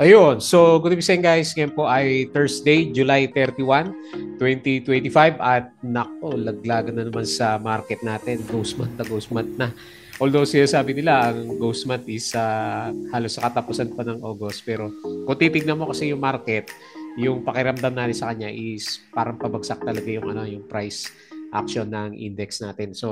Ayun. So, good evening guys. Ngayon po ay Thursday, July 31, 2025 at nako, laglagan na naman sa market natin. Ghost month na ghost month na. Although sinasabi nila ang ghost month is halos sa katapusan pa ng August. Pero kung titignan mo kasi yung market, yung pakiramdam natin sa kanya is parang pabagsak talaga yung yung price action ng index natin. So,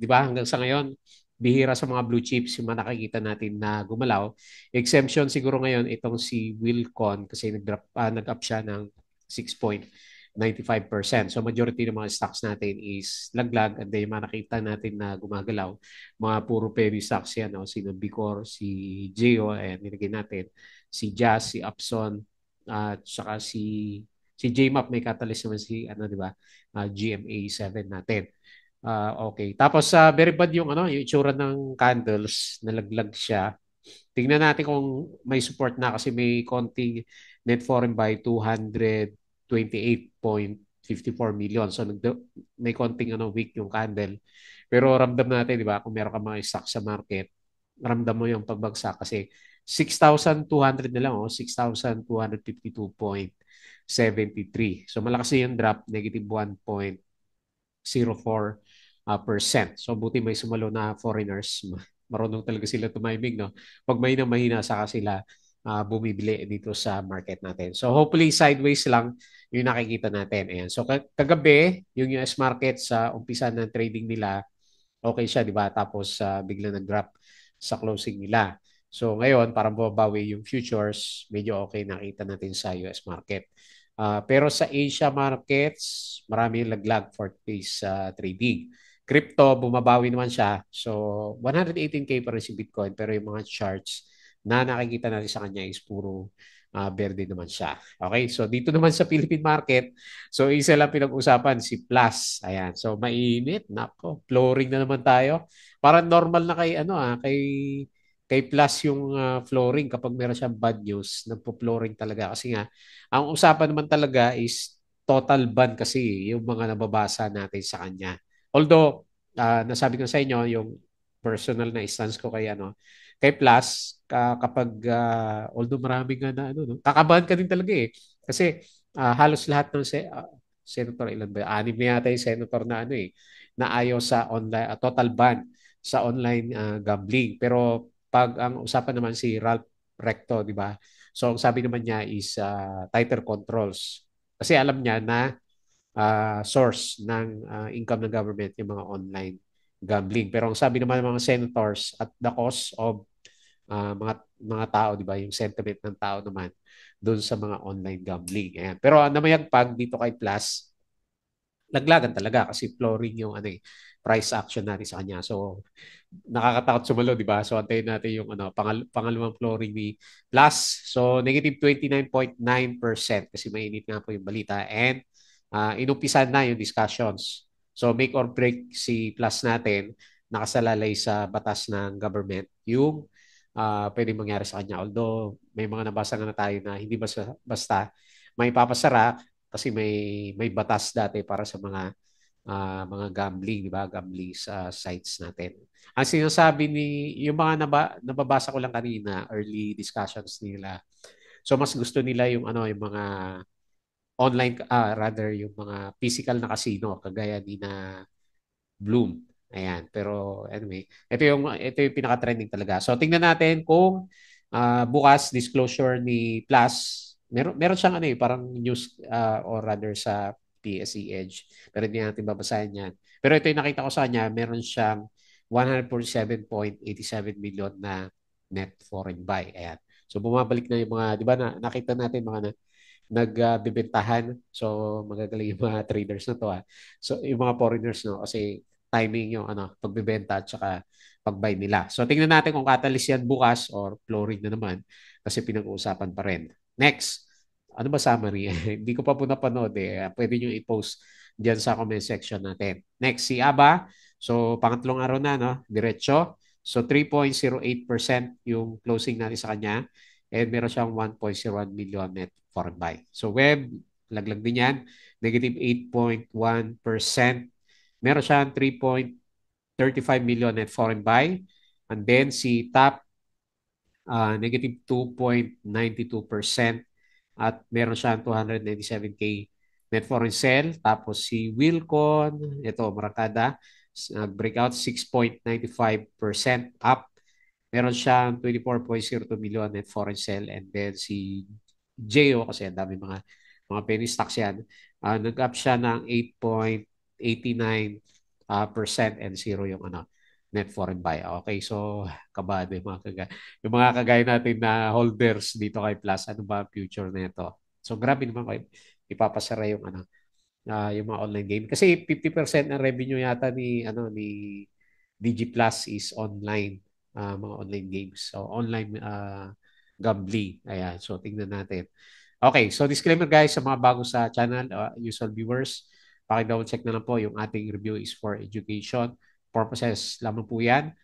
di ba hanggang sa ngayon, bihira sa mga blue chips yung mga nakikita natin na gumalaw. Exemption siguro ngayon itong si Wilcon kasi nag-up siya ng 6.95%. So majority ng mga stocks natin is laglag and then yung mga nakita natin na gumagalaw, mga puro penny stocks yan, no? Si Bicor, si Geo, and nilagay natin si Jazz, si Upson, at saka si JMAP may catalyst naman si ano di ba? GMA7 natin. Okay. Tapos very bad yung yung itsura ng candles, nalaglag siya. Tingnan natin kung may support na kasi may konting net foreign buy 228.54 million. So may konting weak yung candle. Pero ramdam natin, di ba, kung meron ka mga stock sa market, ramdam mo yung pagbagsak kasi 6,200 na lang, 6,252.73. So malakas yung drop, negative 1.04%. So buti may sumalo na foreigners. Marunong talaga sila tumiming, no? Pag may na mahina saka sila bumibili dito sa market natin. So hopefully sideways lang yung nakikita natin. Ayan. So kagabi, yung US market sa umpisa ng trading nila, okay siya, di ba? Tapos bigla nag-drop sa closing nila. So ngayon, parang bumabawi yung futures, medyo okay nakita natin sa US market. Pero sa Asia markets, marami yung laglag for today's trading. Crypto, bumabawi naman siya. So 118K pa rin si Bitcoin pero yung mga charts na nakikita natin sa kanya is puro verde naman siya. Okay, so dito naman sa Philippine market, so isa lang pinag-usapan, si Plus. Ayan, so mainit. Nako, flooring na naman tayo. Parang normal na kay kay Plus yung flooring kapag meron siyang bad news, nagpo-flooring talaga kasi nga ang usapan naman talaga is total ban kasi yung mga nababasa natin sa kanya. Although nasabi ko sa inyo yung personal na stance ko kay kay Plus kapag although marami nga na kakabahan ka din talaga eh. Kasi halos lahat ng senator ilan ba? Anim na yata yung senator na na ayaw sa online total ban sa online gambling. Pero pag ang usapan naman si Ralph Recto, di ba? So ang sabi naman niya is tighter controls. Kasi alam niya na source ng income ng government yung mga online gambling. Pero ang sabi naman ng mga senators at the cost of mga tao, di ba? Yung sentiment ng tao naman doon sa mga online gambling. Ayan. Pero namayagpag dito kay Plus, laglagan talaga kasi flooring yung price action natin sa kanya. So nakakatakot sumalo, di ba? So antayin natin yung pangalawang flooring ni Plus. So negative 29.9% kasi mainit nga po yung balita and inumpisan na yung discussions. So make or break si Plus natin nakasalalay sa batas ng government yung pwedeng mangyari sa kanya. Although may mga nabasa nga na tayo na hindi basta may papasara kasi may batas dati para sa mga gambling, di ba? Gambling sa sites natin. Ang sinasabi ni yung mga nababasa ko lang kanina, early discussions nila. So mas gusto nila yung yung mga online rather yung mga physical na casino kagaya ni na Bloom. Ayan. Pero anyway, ito yung pinaka-trending talaga. So tingnan natin kung bukas disclosure ni Plus, meron siyang parang news or rather sa PSE Edge. Pero hindi natin babasahin yan. Pero ito yung nakita ko sa kanya, meron siyang 147.87 million na net foreign buy. Ayan. So bumabalik na yung mga, di ba nakita natin mga nagbibentahan. So magagaling yung mga traders na to ah. So yung mga foreigners no kasi timing yung pagbebenta at saka pag-buy nila. So tingnan natin kung catalyst yan bukas or flooring na naman kasi pinag-uusapan pa rin. Next, ano ba summary? Hindi ko pa po napanood eh. Pwede nyo i-post dyan sa comment section natin. Next, si Aba. So pangatlong araw na, no? Diretso. So 3.08% yung closing natin sa kanya and meron siyang 1.01 million net foreign buy. So web, laglag din yan. Negative 8.1%. Meron siyang 3.35 million net foreign buy. And then si Top negative 2.92%, at meron siyang 297K net foreign sale. Tapos si Wilcon, ito, Maracada, breakout 6.95% up. Meron siyang 24.02 million net foreign sale. And then si JO, kasi ang dami mga penny stocks yan, nag-up siya ng 8.89% and zero yung net foreign buy. Okay, so kabado yung mga kagaya natin na holders dito kay Plus, ano ba ang future nito? So grabe naman kayo ipapasara yung mga online game kasi 50% ng revenue yata ni DG Plus is online, mga online games. So online gambling. Ayan, so tingnan natin. Okay, so disclaimer guys sa mga bago sa channel, usual viewers, paki-double check na lang po yung ating review is for education purposes lamang po yan.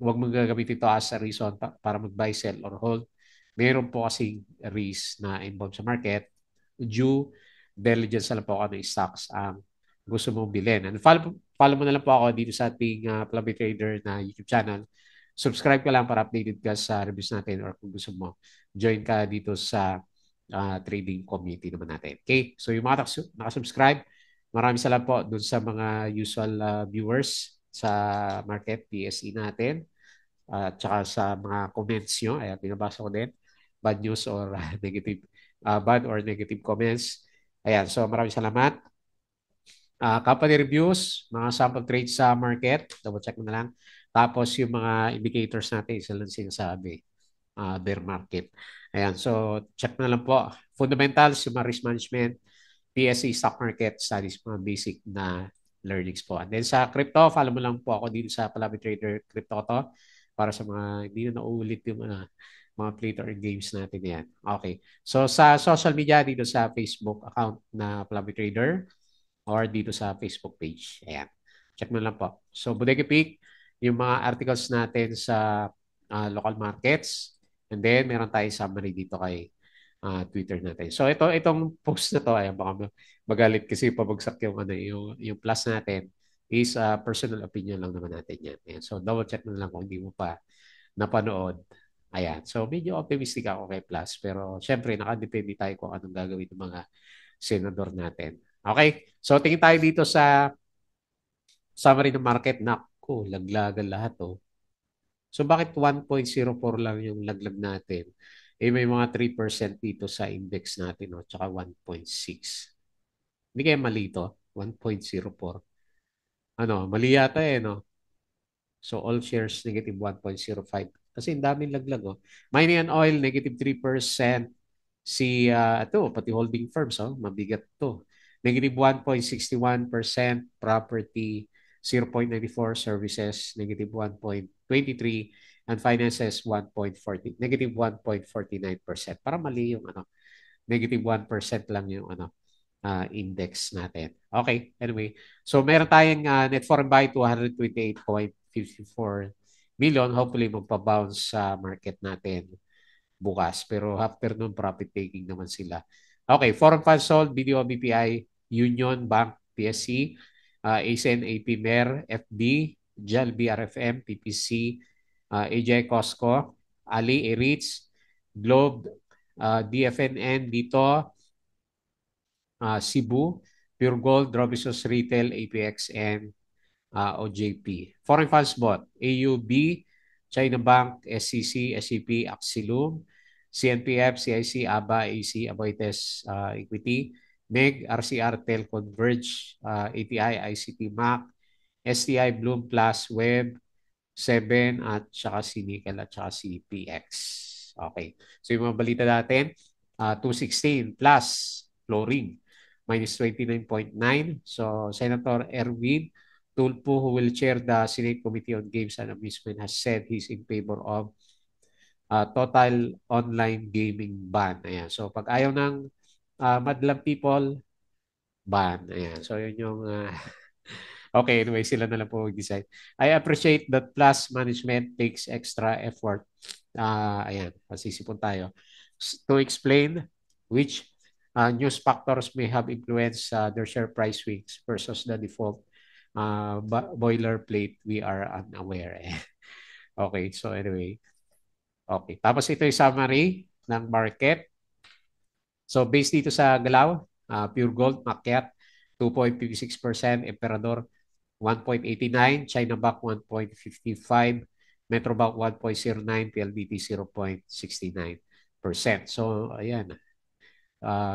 Huwag mong gagamitin ito as a reason para mag-buy, sell, or hold. Meron po kasing risk na involved sa market. Due diligence na lang po ako ng stocks ang gusto mong bilhin. And follow mo na lang po ako dito sa ating Plumby Trader na YouTube channel. Subscribe ka lang para updated ka sa reviews natin, or kung gusto mo, join ka dito sa trading community naman natin. Okay? So yung mga nakasubscribe, maraming salamat po dun sa mga usual viewers sa market, PSE natin, at saka sa mga comments nyo. Ayan, binabasa ko din. Bad news or bad or negative comments. Ayan, so maraming salamat. Company reviews, mga sample trades sa market, double check mo na lang. Tapos yung mga indicators natin, isa lang sinasabi, bear market. Ayan, so check mo na lang po. Fundamentals, yung mga risk management, PSE, stock market studies, mga basic na learnings po. And then sa crypto, follow mo lang po ako dito sa Palabi Trader Crypto to para sa mga hindi na nauulit yung mga play to earn games natin yan. Okay. So sa social media, dito sa Facebook account na Palabi Trader, or dito sa Facebook page. Ayan. Check mo lang po. So, Bodega Peak, yung mga articles natin sa local markets. And then, meron tayong summary dito kay Twitter natin. So, itong post na to, ayan, baka magalit kasi pabagsak yung plus natin is personal opinion lang naman natin yan. Ayan. So, double check mo lang kung hindi mo pa napanood. Ayan. So, medyo optimistic ako kay Plus. Pero, syempre, nakadepende tayo kung anong gagawin ng mga senador natin. Okay? So, tingin tayo dito sa summary ng market. Naku, laglagan lahat, oh. So, bakit 1.04 lang yung laglag natin? Eh, may mga 3% dito sa index natin, oh, tsaka 1.6. Hindi kaya mali ito? 1.04. Ano, mali yata eh, no? So, all shares negative 1.05. Kasi ang daming laglag, oh. Mining and oil, negative 3%. Si, ito, pati holding firms, oh, mabigat to. Negative 1.61%, property 0.94, services negative 1.23, and finances 1.40, negative 1.49%. Para mali yung negative 1% lang yung index natin. Okay, anyway. So meron tayong net foreign buy 228.54 million. Hopefully magpa-bounce sa market natin bukas. Pero afternoon profit taking naman sila. Okay, foreign funds sold, BDO, BPI, Union Bank, PSC, ASN, AP, MER, FB, JAL, BRFM, PPC, AJ Costco, Ali, Eritz, Globe, DFNN dito, Cebu, Pure Gold, Robinsons Retail, APX, and OJP. Foreign funds bought, AUB, China Bank, SCC, SCP, Axilum, CNPF, CIC, ABA, AC, Aboites Equity, MEG, RCR, Tel, Converge, ATI, ICT, MAC, STI, Bloom Plus, Web, 7, at saka si Nickel at saka si PX. Okay. So yung mga balita natin, 216 plus flooring, minus 29.9. So Senator Erwin Tulfo, who will chair the Senate Committee on Games and Amusement, has said he's in favor of total online gaming ban. Ayan. So pag ayaw ng madlang people, ban. Ayan. So yun yung okay, anyway, sila na lang po mag-decide. I appreciate that Plus Management takes extra effort. Ayan, masisipon tayo. To explain which news factors may have influenced their share price swings versus the default boilerplate, we are unaware. Okay, so anyway. Okay. Tapos ito yung summary ng market. So based dito sa galaw, Pure Gold, Makyat, 2.56%, Emperador, 1.89, China Bank, 1.55, Metrobank, 1.09, PLDT, 0.69%. So ayan,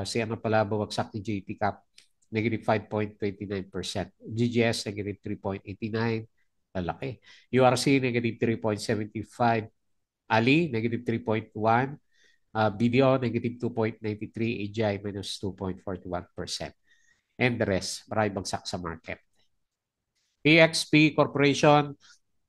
siya nga pala bumagsak ni JT Cap, negative 5.29%. GGS, negative 3.89, lalaki. URC, negative 3.75, Ali, negative 3.1, BDO, negative 2.93, AGI, minus 2.41%. And the rest, marami bagsak sa market. PXP Corporation,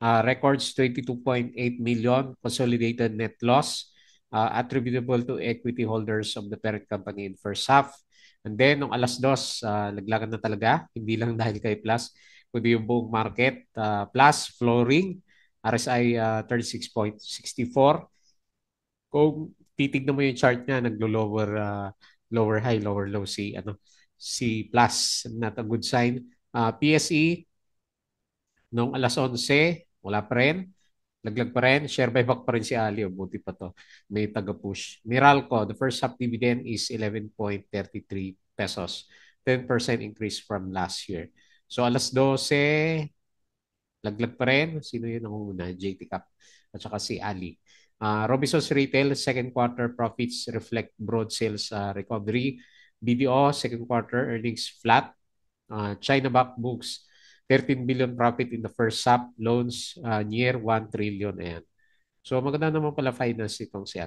records 22.8 million consolidated net loss attributable to equity holders of the parent company in first half. And then, nung alas dos, laglagan na talaga, hindi lang dahil kay Plus, kundi yung buong market. Plus, flooring, RSI 36.64. Kung titignan mo yung chart niya, naglo-lower lower high, lower low si Plus, not a good sign. PSE, nung alas 11, wala pa rin. Laglag pa rin. Share buyback pa rin si Ali. Buti pa to. May taga-push. Meralco, the first half dividend is 11.33 pesos. 10% increase from last year. So alas 12, laglag pa rin. Sino yun ang una? JT Cap at saka si Ali. Robinsons Retail, second quarter profits reflect broad sales recovery. BDO, second quarter earnings flat. China Bank books 13 billion profit in the first half, loans near 1 trillion. Ayan. So maganda naman pala finance itong si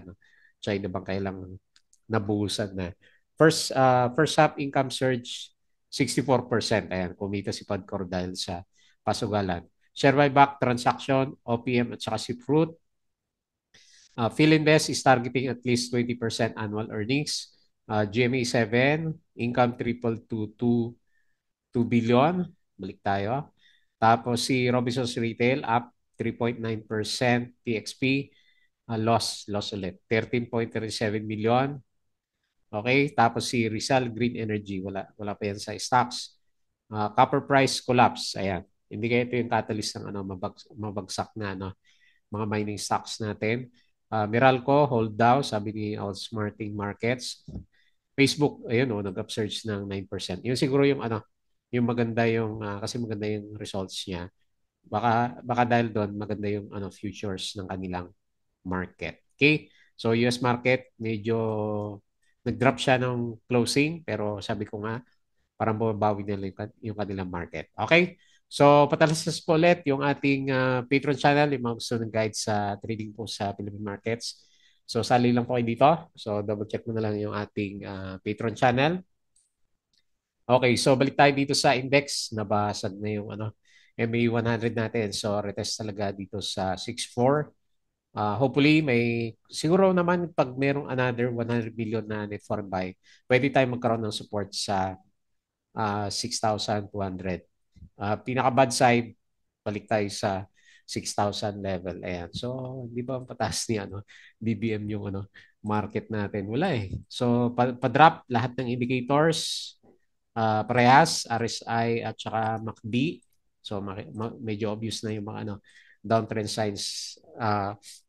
China Bank, kaya lang nabuhusan na. First half income surge 64%. Ayan, kumita si Padcor dahil sa pasugalan. Share buyback transaction, OPM at saka si Fruit. Philinvest is targeting at least 20% annual earnings. GMA 7, income triple to 2 billion. Balik tayo. Tapos si Robinsons Retail up 3.9%. TXP loss ulit. 13.37 million. Okay, tapos si Rizal Green Energy, wala pa yan sa stocks. Copper price collapse. Ayan. Hindi kaya ito yung catalyst ng mabagsak na mga mining stocks natin. Meralco, hold down, sabi ni Outsmarting Markets. Facebook, ayun nag-upsurge ng 9%. Yun siguro yung yung maganda kasi maganda yung results niya. Baka dahil doon maganda yung futures ng kanilang market. Okay? So US market medyo nag-drop siya ng closing pero sabi ko nga parang bumabawi nila yung kanilang market. Okay? So patalastas po ulit yung ating Patreon channel, yung mga gusto ng guide sa trading po sa Philippine markets. So sali lang po kayo dito. So double check mo na lang yung ating Patreon channel. Okay, so balik tayo dito sa index. Nabasag na yung MA100 natin. So retest talaga dito sa 6.4. Hopefully may siguro naman pag merong another 100 million na net foreign buy, pwede tayo magkaroon ng support sa 6,200. Pinaka-bad side, balik tayo sa 6,000 level. Ayan. So, di ba pataas ni BBM yung market natin? Wala eh. So, pa-drop lahat ng indicators, parehas, RSI at saka MACD. So, medyo obvious na yung mga downtrend signs,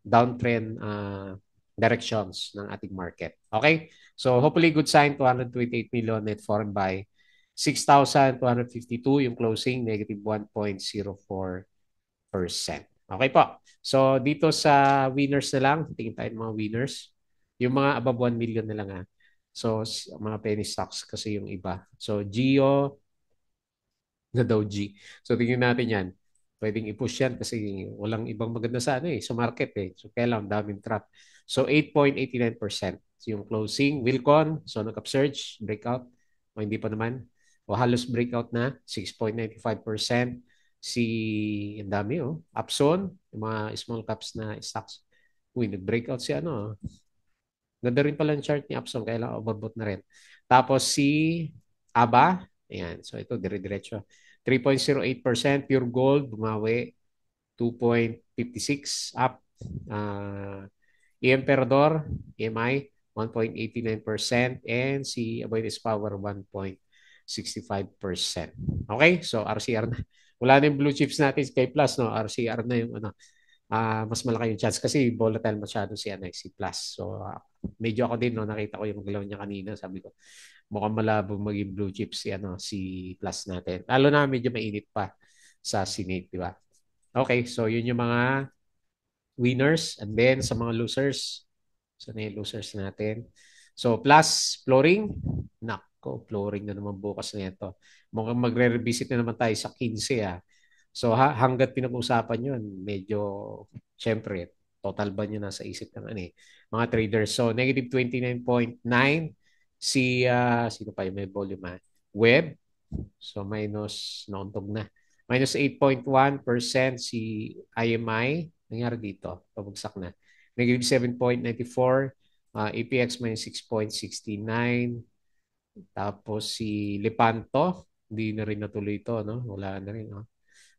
downtrend directions ng ating market. Okay? So, hopefully good sign, 228 million net foreign buy. 6,252 yung closing, negative 1.04%. Okay po. So, dito sa winners na lang, tingin tayo ng mga winners. Yung mga above 1 million na lang So, mga penny stocks kasi yung iba. So, Geo na daw G. So, tingnan natin yan. Pwedeng i-push yan kasi walang ibang maganda sa sa market eh. So, kaya lang, daming trap. So, 8.89% yung closing. Wilcon, so nag-upsurge, breakout. O hindi pa naman. O halos breakout na, 6.95%. Ang dami Upson, yung mga small caps na stocks. Uy, nag-breakout si Ganda rin pala yung chart ni Upson, kaya lang overbought na rin. Tapos si ABA, ayan. So ito, dire-diretso. 3.08%, Pure Gold, bumawi. 2.56 up. Emperador, EMI, 1.89%. And si Aboitiz Power, 1.65%. Okay? So RCR na. Wala na yung blue chips natin kay Plus, no? RCR na yung mas malaki yung chance kasi volatile masyado si ano, si Plus. So medyo ako din no, nakita ko yung galaw niya kanina, sabi ko mukhang malabo maging blue chip si ano, si Plus natin. Lalo na medyo mainit pa sa Senate, di ba? Okay, so yun yung mga winners and then sa mga losers. So na yung losers natin. So plus flooring. Nako, flooring na naman bukas na ito. Mukhang magre-revisit na naman tayo sa 15 ah. So hanggat pinag-usapan yun, medyo syempre total ban yun nasa isip ng ano eh, mga traders. So negative 29.9 si sino pa yung may volume Web. So minus nauntog na. Minus 8.1% si IMI. Nangyari dito. Pabagsak na. Negative 7.94. APX minus 6.69. Tapos si Lepanto. Hindi na rin natuloy ito. No? Wala na rin. No?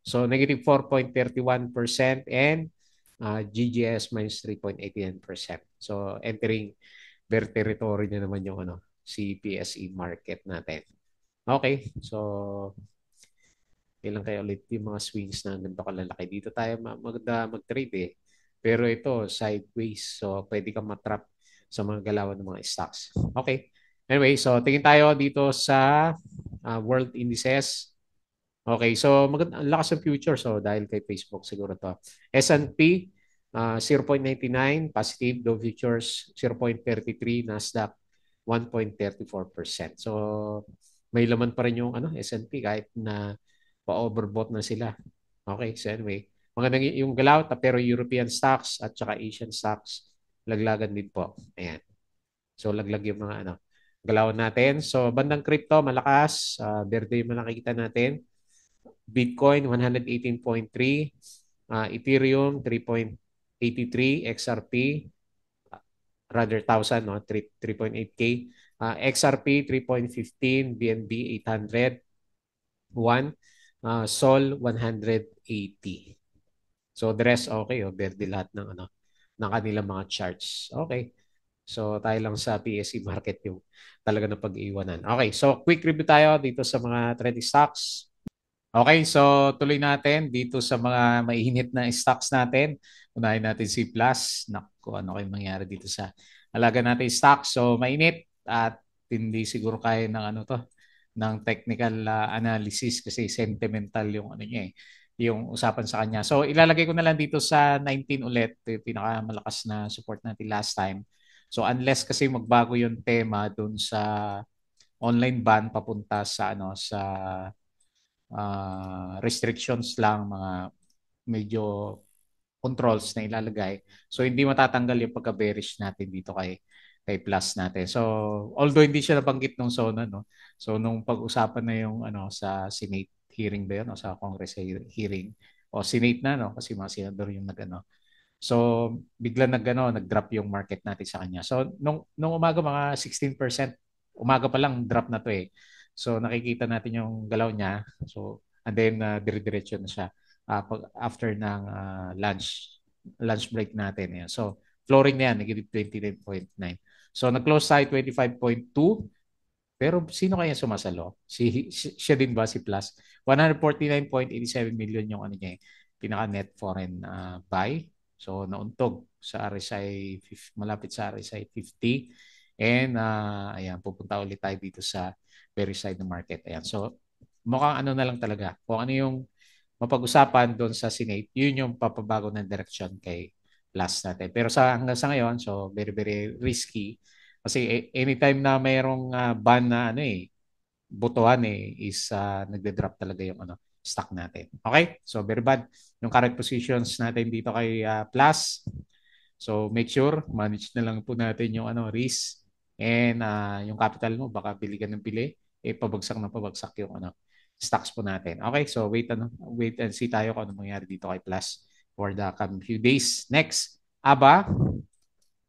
So negative 4.31% and GGS minus 3.89%. So entering their territory na naman yung ano, si PSE market natin. Okay, so ilang kaya ulit yung mga swings na ganito kalalaki. Dito tayo maganda mag-trade eh. Pero ito, sideways. So, pwede kang matrap sa mga galawan ng mga stocks. Okay. Anyway, so tingin tayo dito sa world indices. Okay, so maganda ang lakas ng future. So, dahil kay Facebook siguro to. S&P 0.99 positive, Dow Futures 0.33, Nasdaq 1.34%. So, may laman pa rin yung ano, S&P kahit na pa-overbought na sila. Okay, so anyway, magandang yung galaw, pero European stocks at saka Asian stocks, laglagan din po. Ayan. So, laglag yung mga ano, galaw natin. So, bandang crypto, malakas. Verde yung nakikita natin. Bitcoin, 118.3. Ethereum, 3.83. XRP, rather 1,000, no? 3.8K. XRP, 3.15. BNB, 800. 1. Sol, 180. So, the rest, okay. Oh, verde lahat ng, ano, ng kanilang mga charts. Okay. So, tayo lang sa PSE market yung talaga na pag-iwanan. Okay. So, quick review tayo dito sa mga trending stocks. Okay, so tuloy natin dito sa mga mainit na stocks natin. Unahin natin si Plus. Naku, ano kayong mangyari dito sa alaga natin stocks. So mainit at hindi siguro kaya ng ano to, ng technical analysis kasi sentimental yung ano niya eh, yung usapan sa kanya. So ilalagay ko na lang dito sa 19 ulit, ito yung pinakamalakas na support natin last time. So unless kasi magbago yung tema doon sa online ban papunta sa ano sa restrictions lang, mga medyo controls na ilalagay. So hindi matatanggal yung pagka-bearish natin dito kay Plus natin. So although hindi siya nabanggit nung SONA, no. So nung pag-usapan na yung ano sa Senate hearing ba yun o sa Congress hearing o Senate na no kasi mga senador yung nagano. So bigla nag-drop yung market natin sa kanya. So nung umaga mga 16%, umaga pa lang drop na to eh. So nakikita natin yung galaw niya. So and then dire-diretso na siya after ng lunch break natin. Ayan. So flooring na yan, negative 29.9. So nag-close tayo 25.2. Pero sino kaya sumasalo? Siya din ba si Plus? 149.87 million yung ano niya, pinaka net foreign buy. So nauntog sa RSI malapit sa RSI 50 and ayan pupunta ulit tayo dito sa very side ng market. Ayan. So mukhang ano na lang talaga. Kung ano yung mapag-usapan doon sa Senate, yun yung papabago ng direction kay last natin. Pero hanggang sa ngayon, so very very risky kasi anytime na mayroong ban na ano eh, botohan eh, is nagde-drop talaga yung ano, stock natin. Okay? So very bad yung current positions natin dito kay Plus. So make sure manage na lang po natin yung ano risk and yung capital mo baka bili ka ng bili eh pabagsak na pabagsak yung ano stocks po natin. Okay? So wait and see tayo kung ano mangyari dito kay Plus for the coming few days. Next, ABA.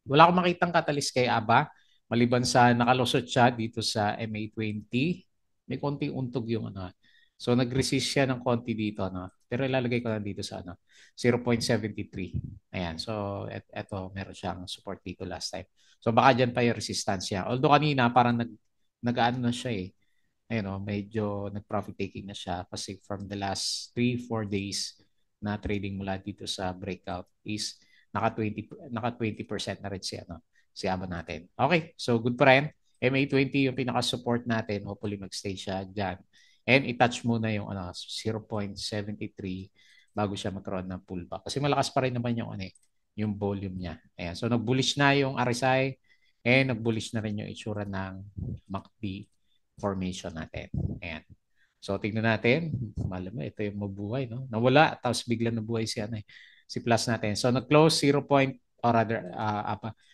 Wala akong makitang catalyst kay ABA maliban sa nakalusot siya dito sa MA20. May konting untog yung ano. So nag-resist siya ng konti dito no. Pero ilalagay ko lang dito sa ano 0.73. Ayan. So eto meron siyang support dito last time. So baka diyan pa yung resistance niya. Although kanina parang nag-ano na siya eh. Ayun, medyo nag-profit taking na siya kasi from the last 3-4 days na trading mula dito sa breakout is naka 20% na rin si si ABA natin. Okay, so good pa rin. MA20 yung pinaka-support natin. Hopefully mag-stay siya diyan. And i-touch muna yung 0.73 bago siya magkaroon ng pullback. Kasi malakas pa rin naman yung yung volume niya. Ayan. So nag-bullish na yung RSI and nag-bullish na rin yung itsura ng MACD formation natin. Ayan. So tingnan natin, malam mo ito yung mabuhay, no? Nawala tapos biglang nabuhay si plus natin. So nag-close 0. Or rather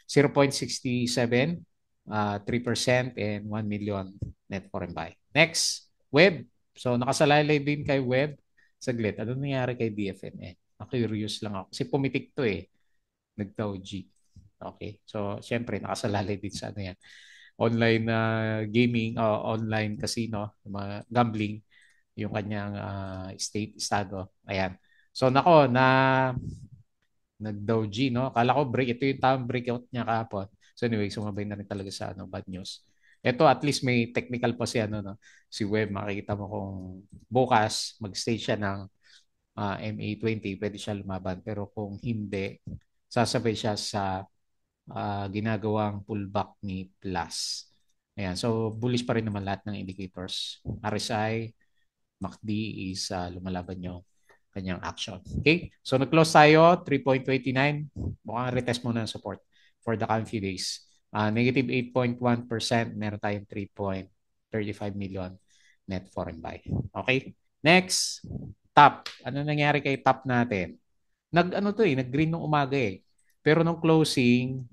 0.67 3% and 1 million net foreign buy. Next, web. So nakasalalay din kay web. Saglit, ano nangyari kay DFMN? Na-curious lang ako. Kasi pumitik to eh. Nag-Dow G. Okay. So, syempre, nakasalalay din sa yan. Online gaming, online casino, mga gambling, yung kanyang estado. Ayan. So, nako, nag-Dow G, no? Akala ko ito yung tamang breakout niya kahapon. So anyway, sumabay na rin talaga sa bad news. Ito at least may technical pa si no? Si Web, makikita mo kung bukas mag-stay siya ng MA20, pwede siya lumaban. Pero kung hindi, sasabay siya sa ginagawang pullback ni Plus. Ayan, so bullish pa rin naman lahat ng indicators. RSI, MACD is lumalaban yung kanyang action. Okay? So nag-close tayo, 3.29. Mukhang retest muna ang support for the coming few days. Negative 8.1%, meron tayong 3.35 million net foreign buy. Okay? Next, top. Ano nangyari kay top natin? Nag-green nung umaga eh. Pero nung closing,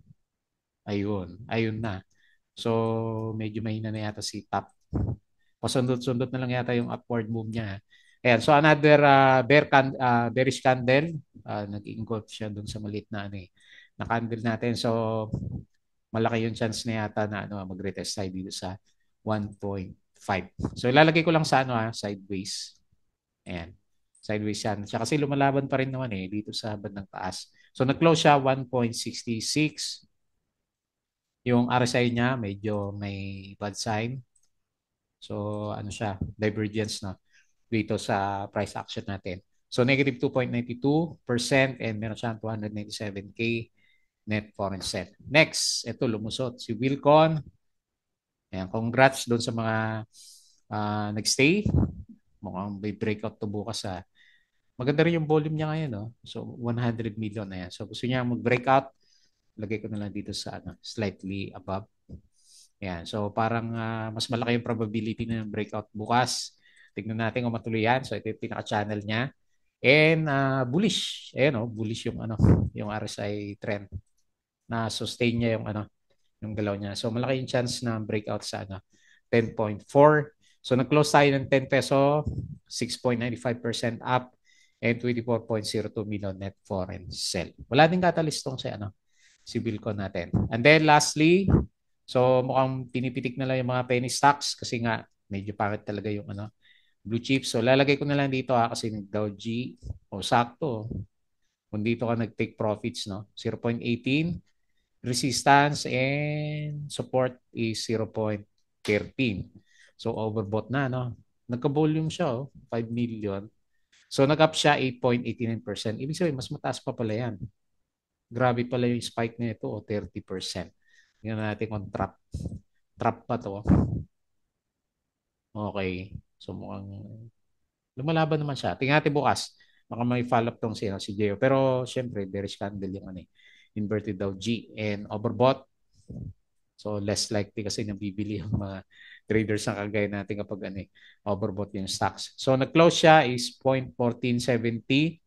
ayun na. So, medyo mahina na yata si top. Pasundot-sundot na lang yata yung upward move niya. Ayan, so another bearish candle. Nag-engulf siya dun sa maliit na candle natin. So, malaki yung chance na yata na mag-retest tayo dito sa 1.5. So, ilalagay ko lang sa sideways. Ayan. Sideways yan. Siya kasi lumalaban pa rin naman dito sa bandang taas. So, nag-close siya 1.66. Yung RSI niya medyo may bad sign. So, siya, divergence na dito sa price action natin. So, negative 2.92% and meron siyang 297K net foreign sell. Next, ito lumusot si Wilcon. Ayan, congrats doon sa mga nagstay. Mukhang may breakout to bukas Maganda rin yung volume niya ngayon, no? So, 100 million na yan. So, gusto niya mag-breakout, lagay ko na lang dito sa slightly above. Yan. So parang mas malaki yung probability na yung breakout bukas. Tignan natin kung matuloy yan. So ito yung pinaka-channel niya. And bullish. Ayan bullish yung yung RSI trend. Na sustain niya yung galaw niya. So malaki yung chance na breakout sa 10.4. So nag-close tayo ng 10 peso, 6.95% up and 24.02 million net foreign sell. Wala din catalyst tong si Bilcon natin. And then lastly, so mukhang pinipitik na lang yung mga penny stocks kasi nga medyo pangit talaga yung blue chips. So lalagay ko na lang dito kasi Dow G sakto. Kung dito ka nag-take profits 0.18 resistance and support is 0.13. So overbought na Nagka-volume siya 5 million. So nag-up siya 8.89%. Ibig sabihin mas mataas pa pala yan. Grabe pala yung spike nito 30%. Tingnan natin kung trap pa to. Okay. So mukhang lumalaban naman siya. Tingnan natin bukas. Baka may follow-up tong si Geo. Pero syempre, bearish candle yung inverted Dow G and overbought. So less likely kasi nabibili yung mga traders na kagaya natin kapag overbought yung stocks. So nag-close siya is 0.1470,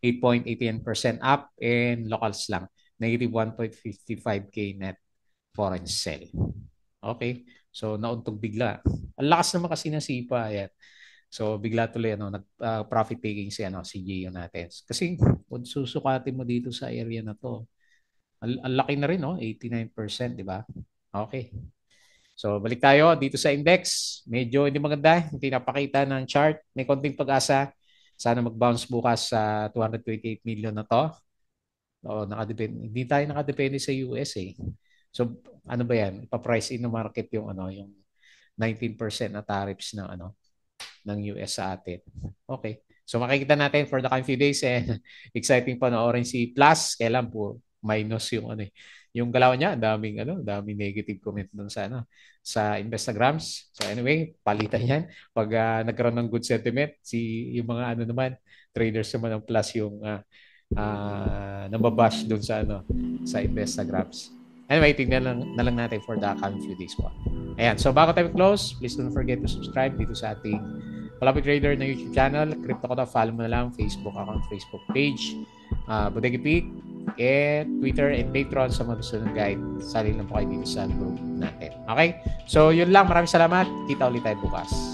8.18% up and locals lang. Negative 1.55K net foreign sell. Okay. So nauntog bigla. Ang lakas naman kasi ng sipa. Ayan. So bigla tuloy nag-profit taking si Gio natin. Kasi kung susukatin mo dito sa area na to, ang laki na rin 89%, di ba? Okay. So balik tayo dito sa index. Medyo hindi maganda, hindi napakita ng chart. May konting pag-asa. Sana mag-bounce bukas sa 228 million na to. Nakadepende. Hindi tayo nakadepende sa US eh. So ano ba yan? Ipa-price in the market yung yung 19% na tariffs ng ng US sa atin. Okay. So makikita natin for the coming few days and exciting panoorin si Plus. Kailan po minus yung ano yung galaw niya, daming negative comment doon sa sa Instagrams. So anyway, palitan 'yan pag nagkaroon ng good sentiment yung mga naman traders naman ng Plus yung nababash doon sa sa Instagrams. Anyway, tingnan na lang natin for the coming few days po. Ayan. So, bago tayo close, please don't forget to subscribe dito sa ating Palapit Trader na YouTube channel. Crypto ko na, follow mo na lang Facebook account, Facebook page, Bodega Peak, Twitter, and Patreon sa mga gusto ng guide. Sali lang po kayo dito sa group natin. Okay? So, yun lang. Maraming salamat. Kita ulit tayo bukas.